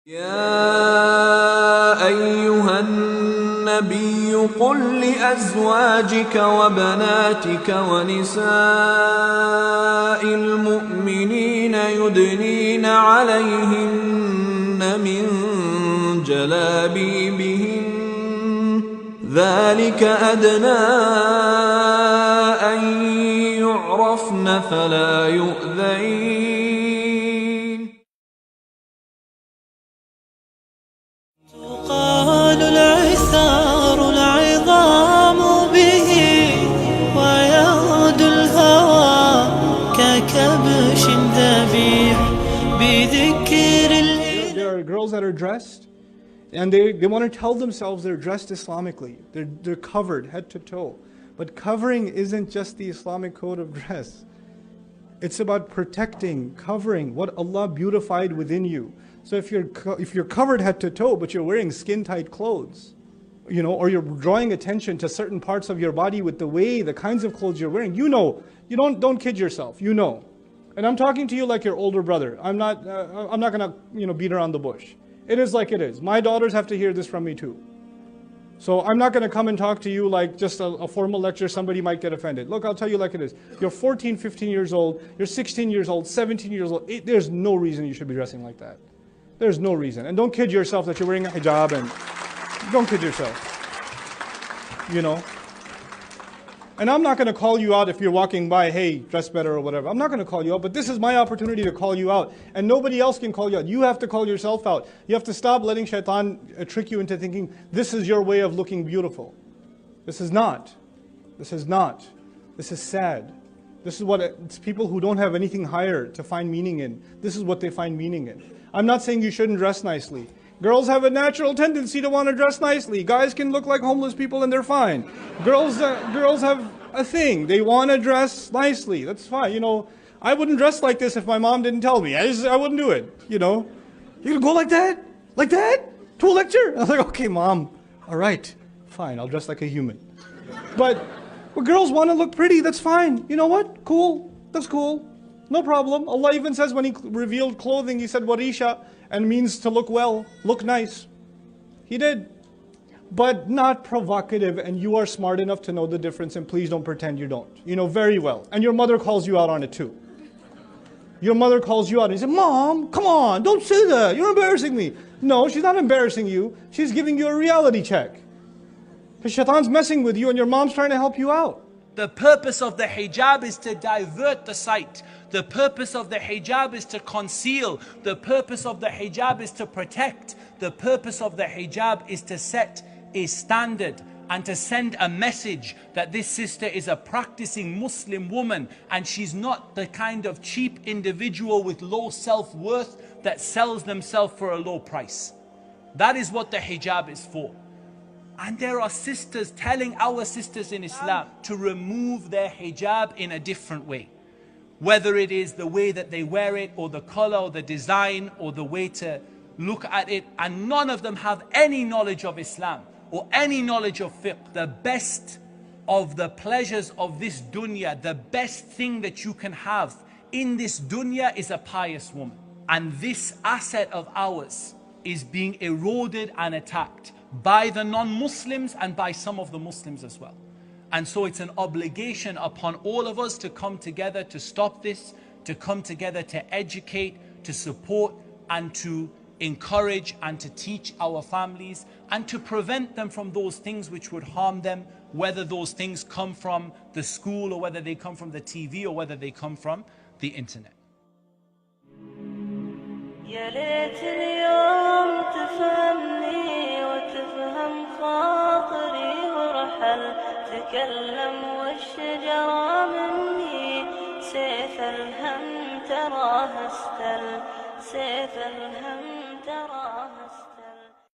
يا أيها النبي قل لأزواجك وبناتك ونساء المؤمنين يدنين عليهن من جلابيبهن ذلك أدنى أن يعرفن فلا يؤذين. تقال العثار العظام به ويغدو الهوى ككبش ذبيح بذكر There are girls that are dressed and they want to tell themselves they're dressed Islamically. They're covered head to toe. But covering isn't just the Islamic code of dress. It's about protecting, covering what Allah beautified within you. So if you're covered head to toe, but you're wearing skin-tight clothes, or you're drawing attention to certain parts of your body with the kinds of clothes you're wearing, you don't kid yourself, And I'm talking to you like your older brother. I'm not gonna, beat around the bush. It is like it is. My daughters have to hear this from me too. So I'm not going to come and talk to you like just a formal lecture. Somebody might get offended. Look, I'll tell you like it is. You're 14, 15 years old. You're 16 years old, 17 years old. There's no reason you should be dressing like that. There's no reason. And don't kid yourself that you're wearing a hijab. And don't kid yourself. And I'm not going to call you out if you're walking by, hey, dress better or whatever. I'm not going to call you out, but this is my opportunity to call you out. And nobody else can call you out. You have to call yourself out. You have to stop letting shaitan trick you into thinking this is your way of looking beautiful. This is not. This is not. This is sad. This is what it's people who don't have anything higher to find meaning in. This is what they find meaning in. I'm not saying you shouldn't dress nicely. Girls have a natural tendency to want to dress nicely. Guys can look like homeless people and they're fine. Girls have a thing. They want to dress nicely. That's fine. I wouldn't dress like this if my mom didn't tell me. I wouldn't do it. You're going to go like that? Like that? To a lecture? I was like, okay, mom. All right. Fine. I'll dress like a human. But girls want to look pretty. That's fine. You know what? Cool. That's cool. No problem. Allah even says when He revealed clothing, He said, warisha, and means to look well, look nice. He did. But not provocative, and you are smart enough to know the difference, and please don't pretend you don't. You know very well. And your mother calls you out on it too. Your mother calls you out and you say, Mom, come on, don't say that. You're embarrassing me. No, she's not embarrassing you. She's giving you a reality check. Because shaitan's messing with you and your mom's trying to help you out. The purpose of the hijab is to divert the sight. The purpose of the hijab is to conceal. The purpose of the hijab is to protect. The purpose of the hijab is to set a standard and to send a message that this sister is a practicing Muslim woman and she's not the kind of cheap individual with low self-worth that sells themselves for a low price. That is what the hijab is for. And there are sisters telling our sisters in Islam to remove their hijab in a different way. Whether it is the way that they wear it, or the color, or the design, or the way to look at it. And none of them have any knowledge of Islam, or any knowledge of fiqh. The best of the pleasures of this dunya, the best thing that you can have in this dunya is a pious woman. And this asset of ours is being eroded and attacked by the non-Muslims and by some of the Muslims as well. And so it's an obligation upon all of us to come together to stop this, to come together to educate, to support, and to encourage and to teach our families and to prevent them from those things which would harm them, whether those things come from the school or whether they come from the TV or whether they come from the internet. يا ليت اليوم تفهمني وتفهم خاطري ورحل تكلم والشجرة مني سيف الهم تراه استل سيف الهم